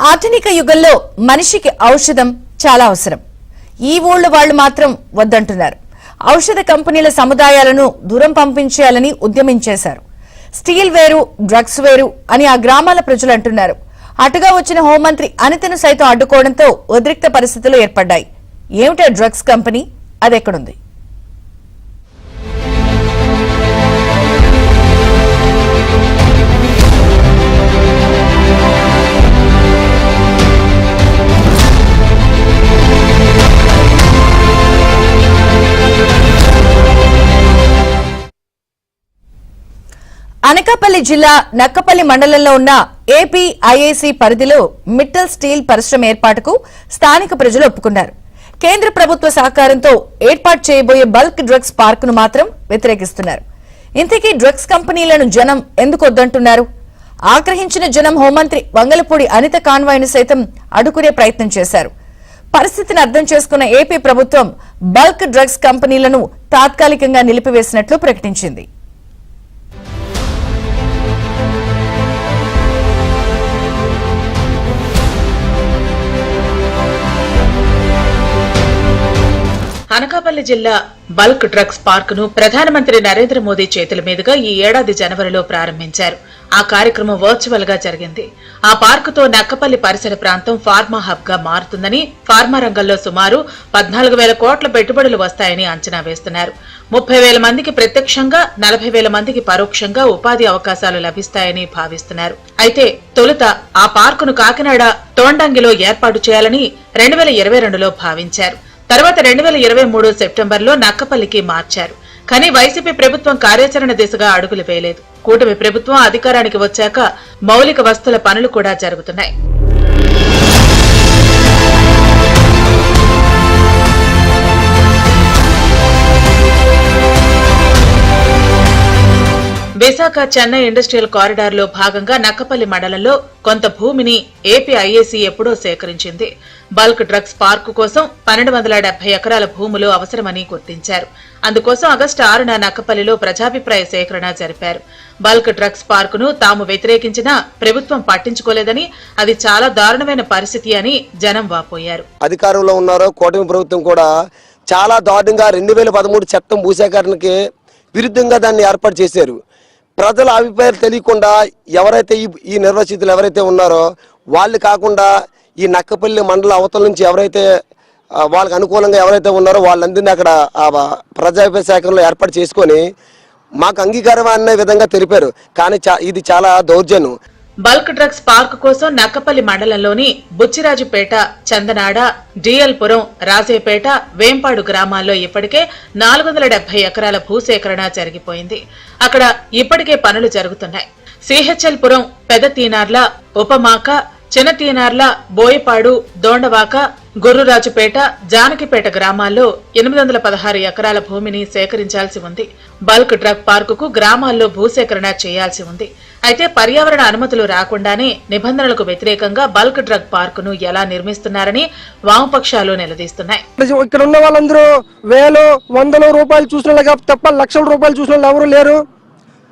ఆధునిక యుగంలో మనిషికి ఔషధం చాలా అవసరం. ఈ ఊళ్ళ వాళ్ళు మాత్రం వద్దంటున్నారు. ఔషధ కంపెనీల సముదాయాలను దూరం పంపించేయాలని ఉద్యమించేశారు. స్టీల్ వేరు, డ్రగ్స్ వేరు అని ఆ గ్రామాల ప్రజలు అంటున్నారు. అటుగా వచ్చిన హోంమంత్రి అనితను సైతం అడ్డుకోవడంతో ఉద్రిక్త పరిస్థితులు ఏర్పడ్డాయి. ఏమిటా డ్రగ్స్ కంపెనీ? అదెక్కడుంది? అనకాపల్లి జిల్లా నక్కపల్లి మండలంలో ఉన్న ఏపీఐఏసీ పరిధిలో మిట్టల్ స్టీల్ పరిశ్రమ ఏర్పాటుకు స్థానిక ప్రజలు ఒప్పుకున్నారు. కేంద్ర ప్రభుత్వ సహకారంతో ఏర్పాటు చేయబోయే బల్క్ డ్రగ్స్ పార్కును మాత్రం వ్యతిరేకిస్తున్నారు. ఇంతకీ డ్రగ్స్ కంపెనీలను జనం ఎందుకు వద్దంటున్నారు? ఆగ్రహించిన జనం హోంమంత్రి వంగలపూడి అనిత కాన్వాయ్ను సైతం అడ్డుకునే ప్రయత్నం చేశారు. పరిస్థితిని అర్థం చేసుకున్న ఏపీ ప్రభుత్వం బల్క్ డ్రగ్స్ కంపెనీలను తాత్కాలికంగా నిలిపివేసినట్లు ప్రకటించింది. అనకాపల్లి జిల్లా బల్క్ డ్రగ్స్ పార్కును ప్రధానమంత్రి నరేంద్ర మోదీ చేతుల మీదుగా ఈ ఏడాది జనవరిలో ప్రారంభించారు. ఆ కార్యక్రమం వర్చువల్ గా జరిగింది. ఆ పార్కుతో నక్కపల్లి పరిసర ప్రాంతం ఫార్మా హబ్ గా మారుతుందని, ఫార్మా రంగంలో సుమారు 14,000 కోట్ల పెట్టుబడులు వస్తాయని అంచనా వేస్తున్నారు. 30,000 మందికి ప్రత్యక్షంగా, 40,000 మందికి పరోక్షంగా ఉపాధి అవకాశాలు లభిస్తాయని భావిస్తున్నారు. అయితే తొలుత ఆ పార్కును కాకినాడ తోండంగిలో ఏర్పాటు చేయాలని 2022లో భావించారు. తర్వాత 2023 సెప్టెంబర్లో నక్కపల్లికి మార్చారు. కానీ వైసీపీ ప్రభుత్వం కార్యాచరణ దిశగా అడుగులు వేయలేదు. కూటమి ప్రభుత్వం అధికారానికి వచ్చాక మౌలిక వస్తువుల పనులు కూడా జరుగుతున్నాయి. విశాఖ చెన్నై ఇండస్ట్రియల్ కారిడార్ లో భాగంగా నక్కపల్లి మండలంలో కొంత భూమిని ఏపీఐఏసీ ఎప్పుడో సేకరించింది. బల్క్ డ్రగ్స్ పార్కు కోసం 1270 ఎకరాల భూములు అవసరమని గుర్తించారు. అందుకోసం ఆగస్టు 6న నక్కపల్లిలో ప్రజాభిప్రాయ సేకరణ జరిపారు. బల్క్ డ్రగ్స్ పార్కును తాము వ్యతిరేకించినా ప్రభుత్వం పట్టించుకోలేదని, అది చాలా దారుణమైన పరిస్థితి అని జనం వాపోయారు. అధికారంలో ఉన్నారో కూటమి ప్రభుత్వం కూడా చాలా దారుణంగా 2013 చట్టం భూసేకరణకి విరుద్ధంగా దాన్ని ఏర్పాటు చేశారు. ప్రజల అభిప్రాయాలు తెలియకుండా ఎవరైతే ఈ నిర్వాసితులు ఎవరైతే ఉన్నారో వాళ్ళు కాకుండా ఈ నక్కపల్లి మండల అవతల నుంచి ఎవరైతే వాళ్ళకి అనుకూలంగా ఎవరైతే ఉన్నారో వాళ్ళందరినీ అక్కడ ప్రజాభిప్రాయ సేకరణలో ఏర్పాటు చేసుకొని మాకు అంగీకారం అనే విధంగా తెలిపారు. కానీ ఇది చాలా దౌర్జన్యం. బల్క్ డ్రగ్స్ పార్క్ కోసం నక్కపల్లి మండలంలోని బుచ్చిరాజుపేట, చందనాడ, డిఎల్పురం, రాజేపేట, వేంపాడు గ్రామాల్లో ఇప్పటికే 470 ఎకరాల భూసేకరణ జరిగిపోయింది. అక్కడ ఇప్పటికే పనులు జరుగుతున్నాయి. సిహెచ్ఎల్ పురం, పెద్ద తీనార్ల, ఉపమాక, చిన్న తీనార్ల, బోయపాడు, దోండవాక, గుర్రురాజుపేట, జానకిపేట గ్రామాల్లో 816 ఎకరాల భూమిని సేకరించాల్సి ఉంది. బల్క్ డ్రగ్ పార్కుకు గ్రామాల్లో భూసేకరణ చేయాల్సి ఉంది. అయితే పర్యావరణ అనుమతులు రాకుండానే నిబంధనలకు వ్యతిరేకంగా బల్క్ డ్రగ్ పార్కును ఎలా నిర్మిస్తున్నారని వామపక్షాలు నిలదీస్తున్నాయి. ఇక్కడ ఉన్న వాళ్ళందరూ వేలు, 100 రూపాయలు చూసిన తప్ప లక్షల రూపాయలు చూసిన ఎవరు లేరు.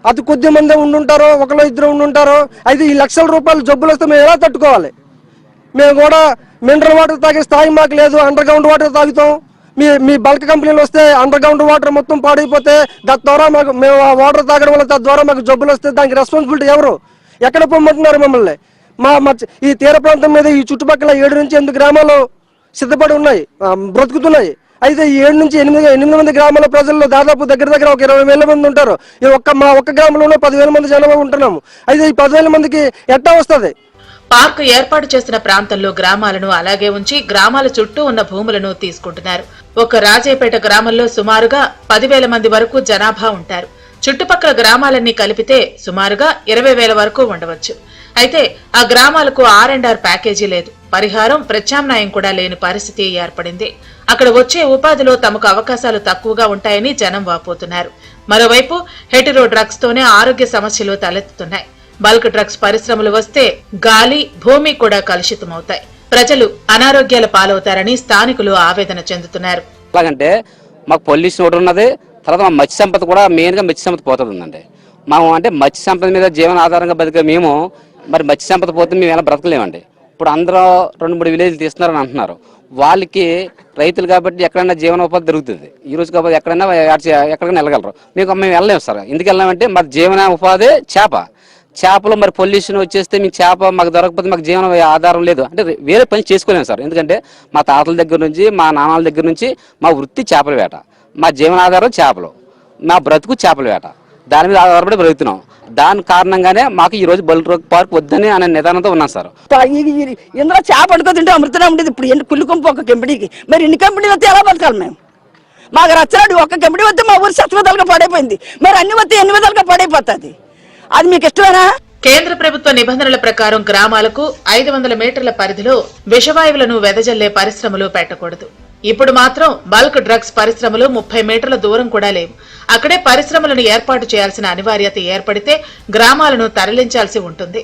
అతి కొద్ది మంది ఉండుంటారో, ఒకరు ఇద్దరు ఉండుంటారో. అయితే ఈ లక్షల రూపాయలు జబ్బులు వస్తే మేము ఎలా తట్టుకోవాలి? మేము కూడా మినరల్ వాటర్ తాగే స్థాయి మాకు లేదు. అండర్ గ్రౌండ్ వాటర్ తాగుతాం. మీ బల్క్ కంపెనీలు వస్తే అండర్ గ్రౌండ్ వాటర్ మొత్తం పాడైపోతే తద్వారా మేము ఆ వాటర్ తాగడం వల్ల తద్వారా మాకు జబ్బులు వస్తే దానికి రెస్పాన్సిబిలిటీ ఎవరు? ఎక్కడ పొమ్మంటున్నారు మమ్మల్ని? ఈ తీర ప్రాంతం మీద ఈ చుట్టుపక్కల 7 నుంచి 8 గ్రామాలు సిద్ధపడి ఉన్నాయి, బ్రతుకుతున్నాయి. అయితే ఈ 7 నుంచి 8 మంది గ్రామాల ప్రజల్లో దాదాపు దగ్గర ఒక 20,000 మంది ఉంటారు. మా ఒక్క గ్రామంలోనే 10,000 మంది జనాభా ఉంటున్నాము. అయితే ఈ 10,000 మందికి ఎట్టా వస్తుంది? పార్కు ఏర్పాటు చేసిన ప్రాంతంలో గ్రామాలను అలాగే ఉంచి గ్రామాల చుట్టూ ఉన్న భూములను తీసుకుంటున్నారు. ఒక రాజేపేట గ్రామంలో సుమారుగా 10,000 మంది వరకు జనాభా ఉంటారు. చుట్టుపక్కల గ్రామాలన్నీ కలిపితే సుమారుగా 20,000 వరకు ఉండవచ్చు. అయితే ఆ గ్రామాలకు R&R ప్యాకేజీ లేదు. పరిహారం, ప్రత్యామ్నాయం కూడా లేని పరిస్థితి ఏర్పడింది. అక్కడ వచ్చే ఉపాధిలో తమకు అవకాశాలు తక్కువగా ఉంటాయని జనం వాపోతున్నారు. మరోవైపు హెటెరో డ్రగ్స్ తోనే ఆరోగ్య సమస్యలు తలెత్తుతున్నాయి. బల్క్ డ్రగ్స్ పరిశ్రమలు వస్తే గాలి, భూమి కూడా కలుషితమవుతాయి. ప్రజలు అనారోగ్యాల పాలవుతారని స్థానికులు ఆవేదన చెందుతున్నారు. ఎలాగంటే మాకు పొల్యూషన్ ఒకటి ఉన్నది, తర్వాత మా మత్స్య సంపద కూడా మెయిన్గా మత్స్య సంపద పోతుందండి. మనం అంటే మత్స్య సంపద మీద జీవన ఆధారంగా బతికే మేము మరి మత్స్య సంపద పోతే మేము ఎలా బ్రతకలేమండి. ఇప్పుడు అందరూ 2-3 విలేజ్లు తీస్తున్నారని అంటున్నారు. వాళ్ళకి రైతులు కాబట్టి ఎక్కడైనా జీవనోపాధి దొరుకుతుంది. ఈ రోజు కాబట్టి ఎక్కడైనా ఎక్కడికైనా వెళ్ళగలరు. మేము వెళ్ళలేము సార్. ఎందుకు వెళ్ళామంటే మరి జీవన ఉపాధి చేపలు మరి పొల్యూషన్ వచ్చేస్తే మీకు చేప మాకు దొరకకపోతే మాకు జీవన ఆధారం లేదు అంటే వేరే పని చేసుకోలేము సార్. ఎందుకంటే మా తాతల దగ్గర నుంచి మా నాన్నల దగ్గర నుంచి మా వృత్తి చేపల వేట, మా జీవనాధారం చేపలు, మా బ్రతుకు చేపల వేట, దాని మీద ఆధారపడి బ్రతుకుతున్నాం. దాని కారణంగానే మాకు ఈ రోజు బల్క్ డ్రగ్ పార్క్ వద్దని అనే నిదానంతో ఉన్నాం సార్. ఇందులో చేప అనుకో తింటే అమృతం ఉండేది. ఇప్పుడు ఎన్ని కుళ్ళు కొంపు ఒక కంపెనీకి, మరి ఇన్ని కంపెనీలు వస్తే ఎలా బతకాలి మేము? మాకు రచ్చరాడు ఒక కంపెనీ వస్తే మా ఊరు సత్వదాలుగా పడైపోయింది. మరి అన్ని వస్తే ఎన్ని విధాలుగా పడైపోతుంది. అది మీకు ఇష్టమేనా? కేంద్ర ప్రభుత్వ నిబంధనల ప్రకారం గ్రామాలకు 500 మీటర్ల పరిధిలో విషవాయువులను వెదజల్లే పరిశ్రమలు పెట్టకూడదు. ఇప్పుడు మాత్రం బల్క్ డ్రగ్స్ పరిశ్రమలు 30 మీటర్ల దూరం కూడా లేవు. అక్కడే పరిశ్రమలను ఏర్పాటు చేయాల్సిన అనివార్యత ఏర్పడితే గ్రామాలను తరలించాల్సి ఉంటుంది.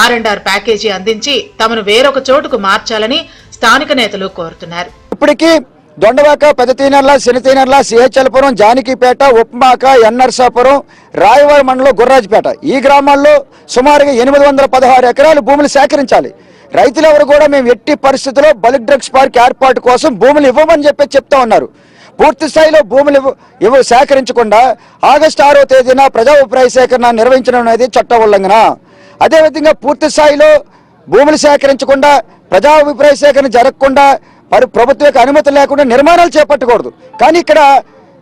R&R ప్యాకేజీ అందించి తమను వేరొక చోటుకు మార్చాలని స్థానిక నేతలు కోరుతున్నారు. ఇప్పటికీ దొండవాక, పెదతీనర్ల, శనితీనర్ల, సిహెచ్ఎల్పురం, జానకిపేట, ఉప్మాక, ఎన్నర్సాపురం, రాయవారి మండలం, గుర్రాజపేట ఈ గ్రామాల్లో సుమారుగా 816 ఎకరాలు భూములు సేకరించాలి. రైతులెవరు కూడా మేము ఎట్టి పరిస్థితుల్లో బల్క్ డ్రగ్స్ పార్క్ ఏర్పాటు కోసం భూములు ఇవ్వమని చెప్తా ఉన్నారు. పూర్తి స్థాయిలో భూములు సేకరించకుండా ఆగస్టు 6వ తేదీన ప్రజా అభిప్రాయ సేకరణ నిర్వహించడం అనేది చట్ట ఉల్లంఘన. అదేవిధంగా పూర్తి స్థాయిలో భూములు సేకరించకుండా ప్రజా అభిప్రాయ సేకరణ జరగకుండా ప్రభుత్వ యొక్క అనుమతి లేకుండా నిర్మాణాలు చేపట్టకూడదు. కానీ ఇక్కడ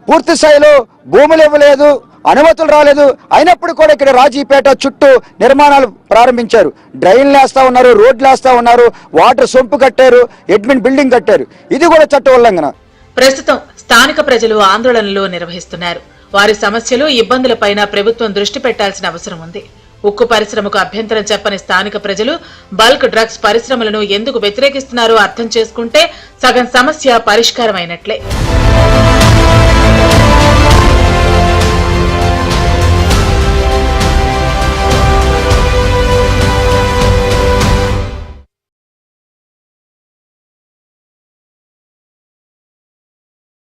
పూర్తి స్థాయిలో భూములు ఇవ్వలేదు, అనుమతులు రాలేదు. అయినప్పుడు కూడా ఇక్కడ రాజీపేట చుట్టూ నిర్మాణాలు ప్రారంభించారు. డ్రైన్లు వేస్తా ఉన్నారు, రోడ్లు వేస్తా ఉన్నారు, వాటర్ సొంపు కట్టారు, అడ్మిన్ బిల్డింగ్ కట్టారు. ఇది కూడా చట్ట ఉల్లంఘన. ప్రస్తుతం స్థానిక ప్రజలు ఆందోళనలు నిర్వహిస్తున్నారు. వారి సమస్యలు, ఇబ్బందులపైన ప్రభుత్వం దృష్టి పెట్టాల్సిన అవసరం ఉంది. ఉక్కు పరిశ్రమకు అభ్యంతరం చెప్పని స్థానిక ప్రజలు బల్క్ డ్రగ్స్ పరిశ్రమలను ఎందుకు వ్యతిరేకిస్తున్నారో అర్థం చేసుకుంటే సగం సమస్య పరిష్కారమైనట్లే.